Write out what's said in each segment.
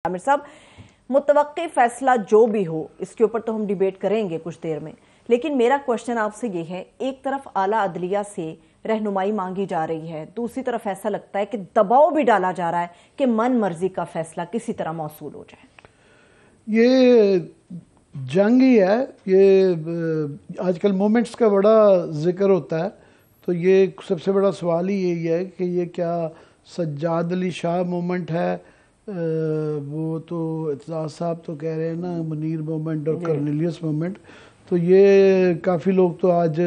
عامر صاحب، متوقع فیصلہ جو بھی ہو اس کے اوپر تو ہم ڈیبیٹ کریں گے کچھ دیر میں، لیکن میرا کوشچن آپ سے یہ ہے، ایک طرف اعلیٰ عدلیہ سے رہنمائی مانگی جا رہی ہے، دوسری طرف ایسا لگتا ہے کہ دباؤ بھی ڈالا جا رہا ہے کہ من مرضی کا فیصلہ کسی طرح موصول ہو جائے۔ یہ جنگ ہی ہے، یہ آج کل مومنٹس کا بڑا ذکر ہوتا ہے، تو یہ سب سے بڑا سوال ہی یہی ہے کہ یہ کیا سجاد علی شاہ مومنٹ ہے؟ وہ تو اعتزاز صاحب تو کہہ رہے ہیں نا منیر مومنٹ اور کرنیلیس مومنٹ، تو یہ کافی لوگ تو آج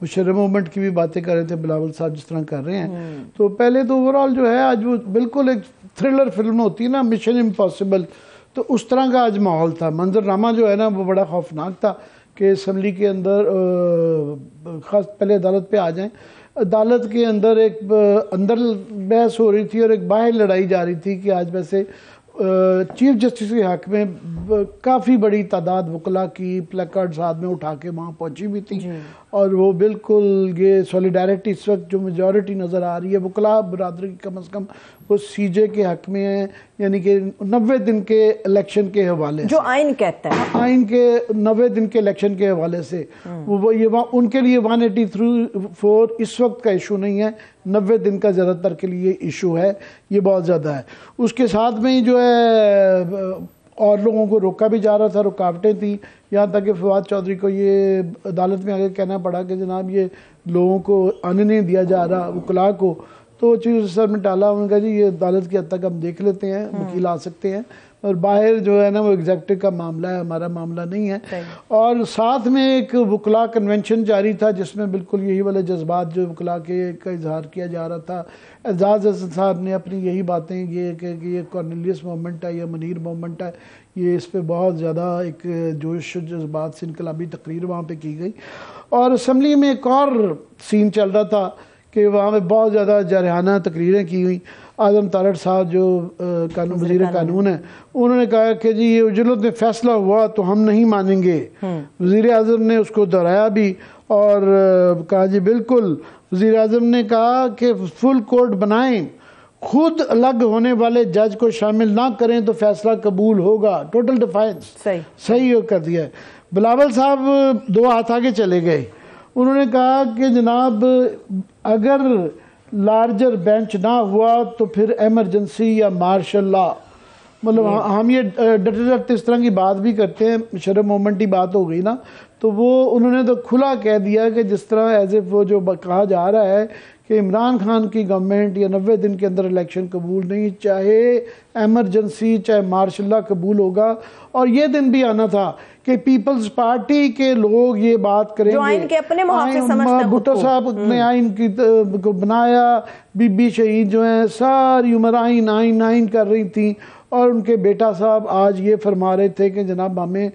مشرف مومنٹ کی بھی باتیں کر رہے تھے، بلاول صاحب جس طرح کر رہے ہیں۔ تو پہلے تو اوورآل جو ہے آج وہ بالکل ایک تھرلر فلم ہوتی ہے نا، مشن امپاسبل، تو اس طرح کا آج ماحول تھا، منظرنامہ جو ہے نا وہ بڑا خوفناک تھا کہ اسمبلی کے اندر خاص پہلے عدالت پہ آ جائیں، عدالت کے اندر ایک اندر بحث ہو رہی تھی اور ایک باہر لڑائی جا رہی تھی کہ آج ویسے چیف جسٹس کے حق میں کافی بڑی تعداد وکلاء کی پلیکارڈز ہاتھ میں اٹھا کے وہاں پہنچی بھی تھی، اور وہ بالکل یہ سولیڈیرٹی اس وقت جو میجورٹی نظر آ رہی ہے وکلاء برادری کی کم از کم وہ سی جے کے حق میں ہے، یعنی کہ 90 دن کے الیکشن کے حوالے سے، جو آئین کہتا ہے، آئین کے 90 دن کے الیکشن کے حوالے سے یہ ان کے لیے 184 اس وقت کا ایشو نہیں ہے، 90 دن کا زیادہ تر کے لیے ایشو ہے، یہ بہت زیادہ ہے۔ اس کے ساتھ میں ہی جو ہے اور لوگوں کو روکا بھی جا رہا تھا، رکاوٹیں تھیں، یہاں تک کہ فواد چودھری کو یہ عدالت میں آگے کہنا پڑا کہ جناب یہ لوگوں کو آنے نہیں دیا جا رہا وکلاء کو، تو چیف سر میں ٹالا، انہوں نے کہا جی یہ عدالت کی حد تک ہم دیکھ لیتے ہیں، وکیل آ سکتے ہیں، اور باہر جو ہے نا وہ ایگزیکٹو کا معاملہ ہے، ہمارا معاملہ نہیں ہے۔ اور ساتھ میں ایک وکلاء کنونشن جاری تھا جس میں بالکل یہی والے جذبات جو وکلاء کے کا اظہار کیا جا رہا تھا۔ اعجاز حسن صاحب نے اپنی یہی باتیں یہ کہ یہ کارنیلیس مومنٹ ہے یا منیر مومنٹ ہے، یہ اس پہ بہت زیادہ ایک جوش و جذبات سے انقلابی تقریر وہاں پہ کی گئی۔ اور اسمبلی میں ایک اور سین چل رہا تھا کہ وہاں پہ بہت زیادہ جارحانہ تقریریں کی ہوئیں۔ اعظم تارڑ صاحب جو وزیر قانون ہیں، انہوں نے کہا کہ جی یہ اجلت میں فیصلہ ہوا تو ہم نہیں مانیں گے۔ وزیر اعظم نے اس کو دہرایا بھی اور کہا جی بالکل، وزیر اعظم نے کہا کہ فل کورٹ بنائیں، خود الگ ہونے والے جج کو شامل نہ کریں تو فیصلہ قبول ہوگا، ٹوٹل ڈیفائنس صحیح کر دیا ہے۔ بلاول صاحب 2 ہاتھ آگے چلے گئے، انہوں نے کہا کہ جناب اگر لارجر بینچ نہ ہوا تو پھر ایمرجنسی یا مارشل لا، مطلب ہم یہ ڈرتے ڈرتے اس طرح کی بات بھی کرتے ہیں، مشرف مومنٹ کی بات ہو گئی نا، تو وہ انہوں نے تو کھلا کہہ دیا کہ جس طرح ایز اف وہ جو کہا جا رہا ہے کہ عمران خان کی گورنمنٹ یا 90 دن کے اندر الیکشن قبول نہیں، چاہے ایمرجنسی چاہے مارشل لا قبول ہوگا۔ اور یہ دن بھی آنا تھا کہ پیپلز پارٹی کے لوگ یہ بات کریں گے، جو آئین کے اپنے محافظ سمجھتے ہیں، بھٹو صاحب نے آئین کو بنایا، بی بی شہید جو ہیں ساری عمر آئین کر رہی تھیں، اور ان کے بیٹا صاحب آج یہ فرما رہے تھے کہ جناب ہمیں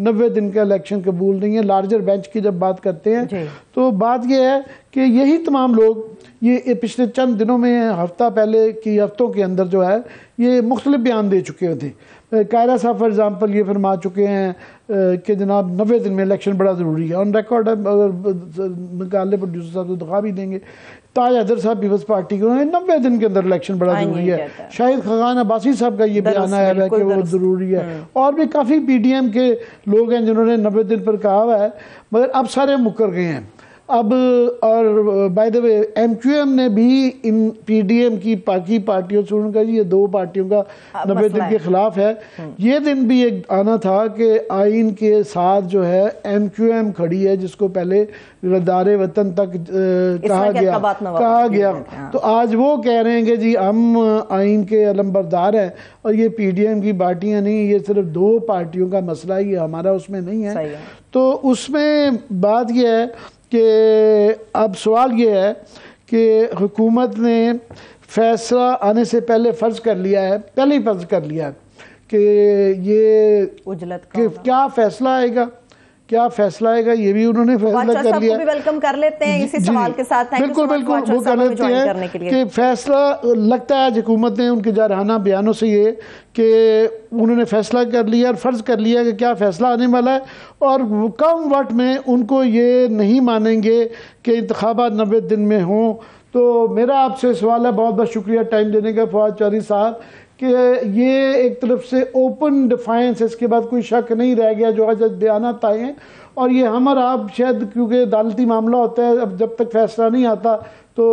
90 دن کا الیکشن قبول نہیں ہے۔ لارجر بینچ کی جب بات کرتے ہیں تو بات یہ ہے کہ یہی تمام لوگ یہ پچھلے چند دنوں میں ہفتہ پہلے کی ہفتوں کے اندر جو ہے یہ مختلف بیان دے چکے تھے۔ قائرہ صاحب فار ایگزامپل یہ فرما چکے ہیں کہ جناب 90 دن میں الیکشن بڑا ضروری ہے، آن ریکارڈ ہے، اگر نکالے پروڈیوسر صاحب تو دکھا بھی دیں گے۔ تاج حیدر صاحب پیپلز پارٹی کے 90 دن کے اندر الیکشن بڑا ضروری ہے۔ شاہد خاقان عباسی صاحب کا یہ بیان آیا ہے کہ وہ ضروری ہے، اور بھی کافی پی ڈی ایم کے لوگ ہیں جنہوں نے 90 دن پر کہا ہوا ہے، مگر اب سارے مکر گئے ہیں اب۔ اور by the way M Q M نے بھی ان پی ڈی ایم کی باقی پارٹیوں سے انہوں نے کہا جی یہ 2 پارٹیوں کا 90 دن کے خلاف ہے۔ یہ دن بھی ایک آنا تھا کہ آئین کے ساتھ جو ہے ایم کیو ایم کھڑی ہے، جس کو پہلے غدار وطن تک کہا گیا، تو آج وہ کہہ رہے ہیں کہ جی ہم آئین کے علمبردار ہیں، اور یہ پی ڈی ایم کی پارٹیاں نہیں، یہ صرف 2 پارٹیوں کا مسئلہ ہے، یہ ہمارا اس میں نہیں ہے۔ تو اس میں بات یہ ہے کہ اب سوال یہ ہے کہ حکومت نے فیصلہ آنے سے پہلے فرض کر لیا ہے، پہلے ہی فرض کر لیا ہے کہ یہ کیا فیصلہ آئے گا، کیا فیصلہ آئے گا، یہ بھی انہوں نے فیصلہ کر لیا۔ بھی ویلکم کر لیتے ہیں اسی سوال کے ساتھ، بالکل وہ کر لیتے ہیں کہ فیصلہ لگتا ہے آج حکومت نے ان کے جارحانہ بیانوں سے یہ کہ انہوں نے فیصلہ کر لیا اور فرض کر لیا کہ کیا فیصلہ آنے والا ہے، اور کم وقت میں ان کو یہ نہیں مانیں گے کہ انتخابات 90 دن میں ہوں۔ تو میرا آپ سے سوال ہے، بہت بہت شکریہ ٹائم دینے کا فواد چودھری صاحب، کہ یہ ایک طرف سے اوپن ڈیفائنس، اس کے بعد کوئی شک نہیں رہ گیا جو آج بیانات آئے ہیں، اور یہ ہم اور آپ شاید کیونکہ عدالتی معاملہ ہوتا ہے، اب جب تک فیصلہ نہیں آتا تو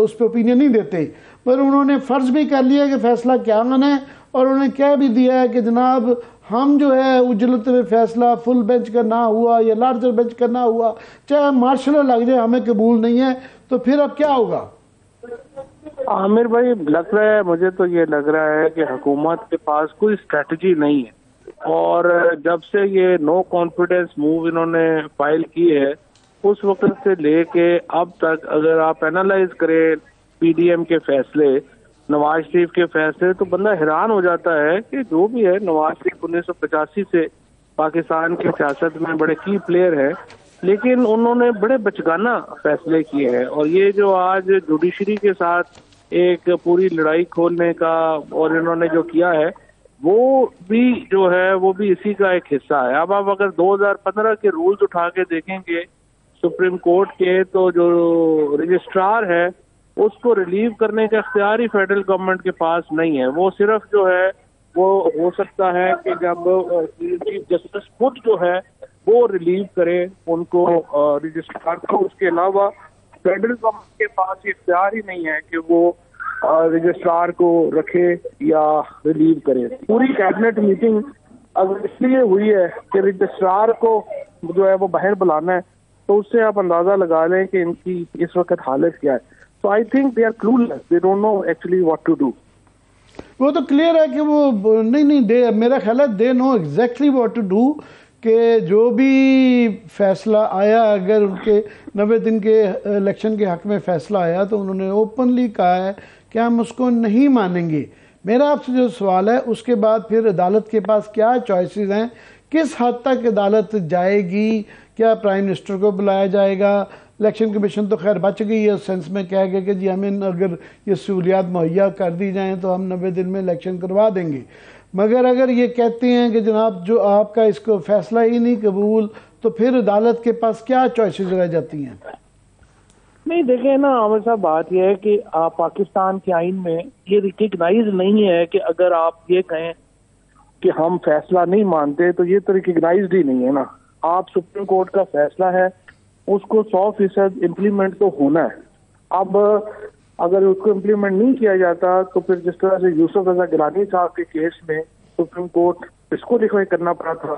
اس پہ اوپینین نہیں دیتے، پر انہوں نے فرض بھی کر لیا کہ فیصلہ کیا آنا ہے، اور انہوں نے کہہ بھی دیا ہے کہ جناب ہم جو ہے اجلت میں فیصلہ فل بینچ کا نہ ہوا یا لارجر بینچ کا نہ ہوا، چاہے مارشل لگ جائے، ہمیں قبول نہیں ہے، تو پھر اب کیا ہوگا؟ عامر بھائی، لگ رہا ہے مجھے تو یہ لگ رہا ہے کہ حکومت کے پاس کوئی اسٹریٹجی نہیں ہے، اور جب سے یہ نو کانفیڈنس موو انہوں نے فائل کی ہے اس وقت سے لے کے اب تک اگر آپ اینالائز کریں پی ڈی ایم کے فیصلے، نواز شریف کے فیصلے، تو بندہ حیران ہو جاتا ہے کہ جو بھی ہے نواز شریف 1985 سے پاکستان کی سیاست میں بڑے کی پلیئر ہے، لیکن انہوں نے بڑے بچگانہ فیصلے کیے ہیں، اور یہ جو آج جوڈیشری کے ساتھ ایک پوری لڑائی کھولنے کا اور انہوں نے جو کیا ہے وہ بھی جو ہے وہ بھی اسی کا ایک حصہ ہے۔ اب آپ اگر 2015 کے رولز اٹھا کے دیکھیں گے سپریم کورٹ کے، تو جو رجسٹرار ہے اس کو ریلیو کرنے کا اختیار ہی فیڈرل گورنمنٹ کے پاس نہیں ہے، وہ صرف جو ہے وہ ہو سکتا ہے کہ جب چیف جسٹس خود جو ہے وہ ریلیو کرے ان کو رجسٹرار کو، اس کے علاوہ فیڈرل گورنمنٹ کے پاس یہ اختیار ہی نہیں ہے کہ وہ رجسٹرار کو رکھے یا ریلیو کرے۔ پوری کیبنٹ میٹنگ اگر اس لیے ہوئی ہے کہ رجسٹرار کو جو ہے وہ باہر بلانا ہے، تو اس سے آپ اندازہ لگا لیں کہ ان کی اس وقت حالت کیا ہے۔ So I think they are clueless. They don't know actually what to do. وہ تو کلیئر ہے کہ وہ نہیں میرا خیال ہے they know exactly what to do, کہ جو بھی فیصلہ آیا، اگر ان کے 90 دن کے الیکشن کے حق میں فیصلہ آیا تو انہوں نے اوپنلی کہا ہے کہ ہم اس کو نہیں مانیں گے۔ میرا آپ سے جو سوال ہے اس کے بعد پھر عدالت کے پاس کیا چوائسز ہیں، کس حد تک عدالت جائے گی؟ کیا پرائم منسٹر کو بلایا جائے گا؟ الیکشن کمیشن تو خیر بچ گئی ہے اس سینس میں، کہہ گیا کہ جی ہمیں اگر یہ سہولیات مہیا کر دی جائیں تو ہم 90 دن میں الیکشن کروا دیں گے، مگر اگر یہ کہتے ہیں کہ جناب جو آپ کا اس کو فیصلہ ہی نہیں قبول، تو پھر عدالت کے پاس کیا چوائسز رہ جاتی ہیں؟ نہیں دیکھیں نا عامر صاحب، بات یہ ہے کہ پاکستان کے آئین میں یہ ریکگنائز نہیں ہے کہ اگر آپ یہ کہیں کہ ہم فیصلہ نہیں مانتے تو یہ تو ریکگنائزڈ ہی نہیں ہے نا۔ آپ سپریم کورٹ کا فیصلہ ہے اس کو 100% امپلیمنٹ تو ہونا ہے۔ اب اگر اس کو امپلیمنٹ نہیں کیا جاتا تو پھر جس طرح سے یوسف رضا گیلانی صاحب کے کیس میں سپریم کورٹ اس کو ریکوائر کرنا پڑا تھا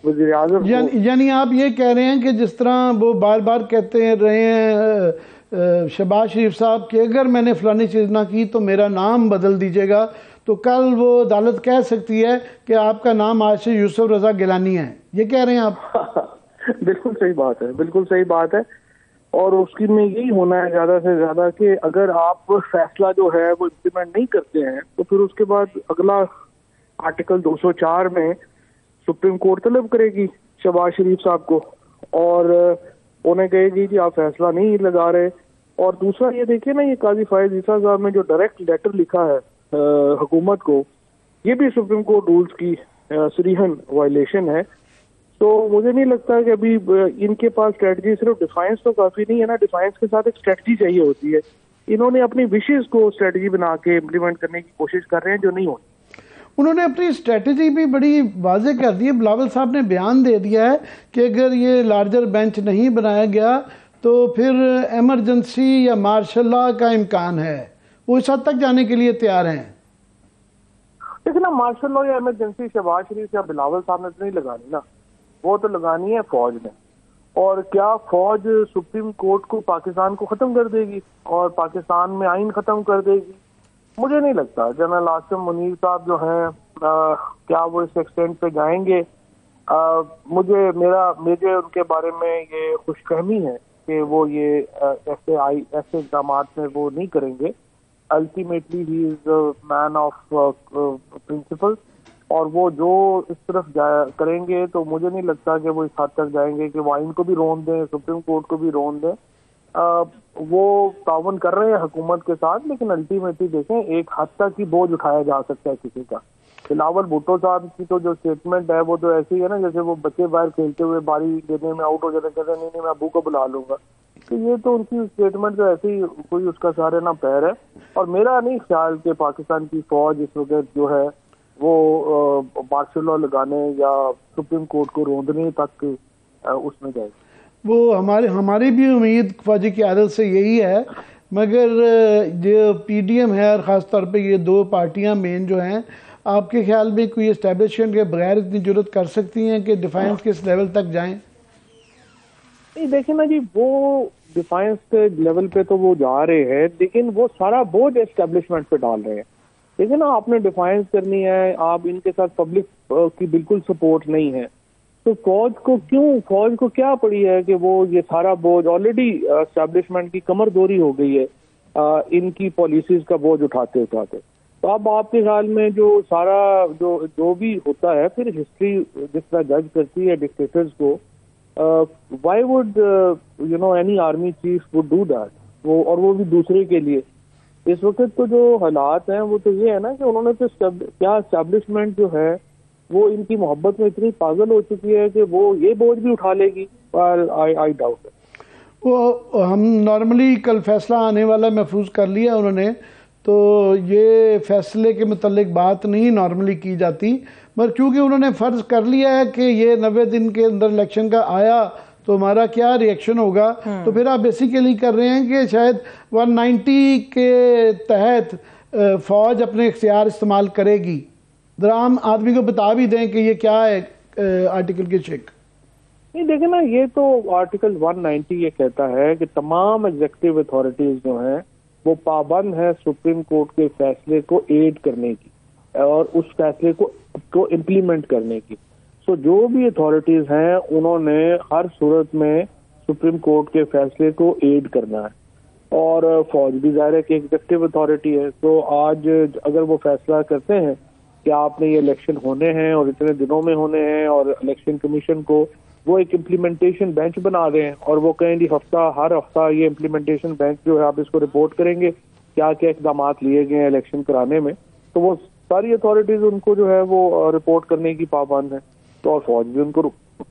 وزیر اعظم، یعنی آپ یہ کہہ رہے ہیں کہ جس طرح وہ بار بار کہتے رہے ہیں شہباز شریف صاحب کہ اگر میں نے فلانی چیز نہ کی تو میرا نام بدل دیجیے گا، تو کل وہ عدالت کہہ سکتی ہے کہ آپ کا نام آج سے یوسف رضا گیلانی ہے، یہ کہہ رہے ہیں آپ؟ بالکل صحیح بات ہے، بالکل صحیح بات ہے، اور اس کی میں یہی ہونا ہے زیادہ سے زیادہ کہ اگر آپ فیصلہ جو ہے وہ امپلیمنٹ نہیں کرتے ہیں تو پھر اس کے بعد اگلا آرٹیکل 204 میں سپریم کورٹ طلب کرے گی شہباز شریف صاحب کو، اور انہیں کہے گی کہ آپ فیصلہ نہیں لگا رہے۔ اور دوسرا یہ دیکھیں نا، یہ قاضی فائز عیسیٰ صاحب نے جو ڈائریکٹ لیٹر لکھا ہے حکومت کو، یہ بھی سپریم کورٹ رولز کی صریحاً وائلیشن ہے۔ تو مجھے نہیں لگتا کہ ابھی ان کے پاس اسٹریٹجی، صرف ڈیفائنس تو کافی نہیں ہے نا، ڈیفائنس کے ساتھ ایک اسٹریٹجی چاہیے ہوتی ہے۔ انہوں نے اپنی وشز کو اسٹریٹجی بنا کے امپلیمنٹ کرنے کی کوشش کر رہے ہیں جو نہیں ہونی۔ انہوں نے اپنی اسٹریٹجی بھی بڑی واضح کر دی ہے، بلاول صاحب نے بیان دے دیا ہے کہ اگر یہ لارجر بینچ نہیں بنایا گیا تو پھر ایمرجنسی یا مارشل لا کا امکان ہے، وہ اس حد تک جانے کے لیے تیار ہیں۔ لیکن نا مارشل لا یا ایمرجنسی شہباز شریف یا بلاول صاحب نے تو نہیں لگانی نا، وہ تو لگانی ہے فوج نے۔ اور کیا فوج سپریم کورٹ کو، پاکستان کو ختم کر دے گی اور پاکستان میں آئین ختم کر دے گی؟ مجھے نہیں لگتا۔ جنرل عاصم منیر صاحب جو ہیں کیا وہ اس ایکسٹینٹ پہ جائیں گے؟ مجھے ان کے بارے میں یہ خوش فہمی ہے کہ وہ یہ ایسے اقدامات میں وہ نہیں کریں گے۔ Ultimately he is man of principle, اور وہ جو اس طرف کریں گے تو مجھے نہیں لگتا کہ وہ اس حد تک جائیں گے کہ وہ آئین کو بھی رون دیں، سپریم کورٹ کو بھی رون دیں۔ وہ تعاون کر رہے ہیں حکومت کے ساتھ، لیکن الٹیمیٹلی دیکھیں ایک حد تک ہی بوجھ اٹھایا جا سکتا ہے کسی کا۔ بلاول بھٹو صاحب کی تو جو اسٹیٹمنٹ ہے وہ تو ایسی ہے نا جیسے وہ بچے باہر کھیلتے ہوئے باری دینے میں آؤٹ ہو جاتے، کہتے ہیں نہیں میں ابو کو بلا لوں گا۔ تو یہ تو ان کی اسٹیٹمنٹ تو ایسے ہی کوئی اس کا سارے نہ پیر ہے، اور میرا نہیں خیال کہ پاکستان کی فوج اس وقت جو ہے وہ مارشل لا لگانے یا سپریم کورٹ کو روندنے تک اس میں جائے. وہ ہماری بھی امید فوجی قیادت سے یہی ہے، مگر جو پی ڈی ایم ہے اور خاص طور پہ یہ دو پارٹیاں مین جو ہیں، آپ کے خیال میں کوئی اسٹیبلشمنٹ کے بغیر اتنی جرت کر سکتی ہیں کہ ڈیفائنس کس لیول تک جائیں؟ نہیں دیکھیں نا جی، وہ ڈیفائنس کے لیول پہ تو وہ جا رہے ہیں، لیکن وہ سارا بوجھ اسٹیبلشمنٹ پہ ڈال رہے ہیں. دیکھیں نا، آپ نے ڈیفائنس کرنی ہے، آپ ان کے ساتھ پبلک کی بالکل سپورٹ نہیں ہے، تو فوج کو کیا پڑی ہے کہ وہ یہ سارا بوجھ، آلریڈی اسٹیبلشمنٹ کی کمر دوری ہو گئی ہے ان کی پالیسیز کا بوجھ اٹھاتے اٹھاتے. تو اب آپ کے خیال میں جو سارا جو بھی ہوتا ہے، پھر ہسٹری جس طرح جج کرتی ہے ڈکٹیٹرز کو، Y would any army chief would do that, وہ بھی دوسرے کے لیے. اس وقت تو جو حالات ہیں وہ تو یہ ہے نا کہ انہوں نے تو کیا اسٹیبلشمنٹ جو ہے وہ ان کی محبت میں اتنی پاگل ہو چکی ہے کہ وہ یہ بوجھ بھی اٹھا لے گی. I doubt. وہ ہم نارملی کل فیصلہ آنے والا محفوظ کر لیا انہوں نے، تو یہ فیصلے کے متعلق بات نہیں نارملی کی جاتی، مگر چونکہ انہوں نے فرض کر لیا ہے کہ یہ 90 دن کے اندر الیکشن کا آیا تو ہمارا کیا ری ایکشن ہوگا، تو پھر آپ بیسیکلی کر رہے ہیں کہ شاید 190 کے تحت فوج اپنے اختیار استعمال کرے گی. ذرا عام آدمی کو بتا بھی دیں کہ یہ کیا ہے آرٹیکل کی شک. نہیں دیکھیں نا، یہ تو آرٹیکل 190 یہ کہتا ہے کہ تمام ایگزیکٹو اتھارٹیز جو ہیں وہ پابند ہے سپریم کورٹ کے فیصلے کو ایڈ کرنے کی اور اس فیصلے کو امپلیمنٹ کرنے کی. سو جو بھی اتھارٹیز ہیں انہوں نے ہر صورت میں سپریم کورٹ کے فیصلے کو ایڈ کرنا ہے، اور فوج بھی ظاہر ہے کہ ایگزیکٹو اتھارٹی ہے. تو آج اگر وہ فیصلہ کرتے ہیں کہ آپ نے یہ الیکشن ہونے ہیں اور اتنے دنوں میں ہونے ہیں، اور الیکشن کمیشن کو وہ ایک امپلیمنٹیشن بینچ بنا دیں اور وہ کہیں جی ہر ہفتہ یہ امپلیمنٹیشن بینچ جو ہے آپ اس کو رپورٹ کریں گے کیا کیا اقدامات لیے گئے ہیں الیکشن کرانے میں، تو وہ ساری اتھارٹیز ان کو جو ہے وہ رپورٹ کرنے کی پابند ہے، تو اور فوج بھی ان کو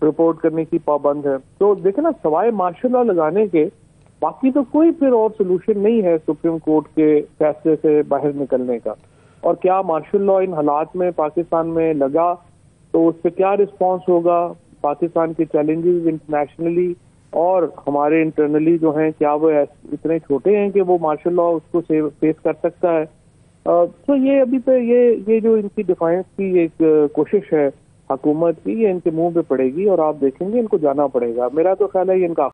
رپورٹ کرنے کی پابند ہے. تو دیکھیں نا، سوائے مارشل لا لگانے کے باقی تو کوئی پھر اور سولوشن نہیں ہے سپریم کورٹ کے فیصلے سے باہر نکلنے کا. اور کیا مارشل لا ان حالات میں پاکستان میں لگا تو اس پہ کیا رسپانس ہوگا؟ پاکستان کے چیلنجز انٹرنیشنلی اور ہمارے انٹرنلی جو ہیں، کیا وہ اتنے چھوٹے ہیں کہ وہ مارشل لا اس کو فیس کر سکتا ہے؟ تو یہ ابھی پہ یہ جو ان کی ڈیفائنس کی ایک کوشش ہے حکومت کی، یہ ان کے منہ پہ پڑے گی اور آپ دیکھیں گے ان کو جانا پڑے گا. میرا تو خیال ہے یہ ان کا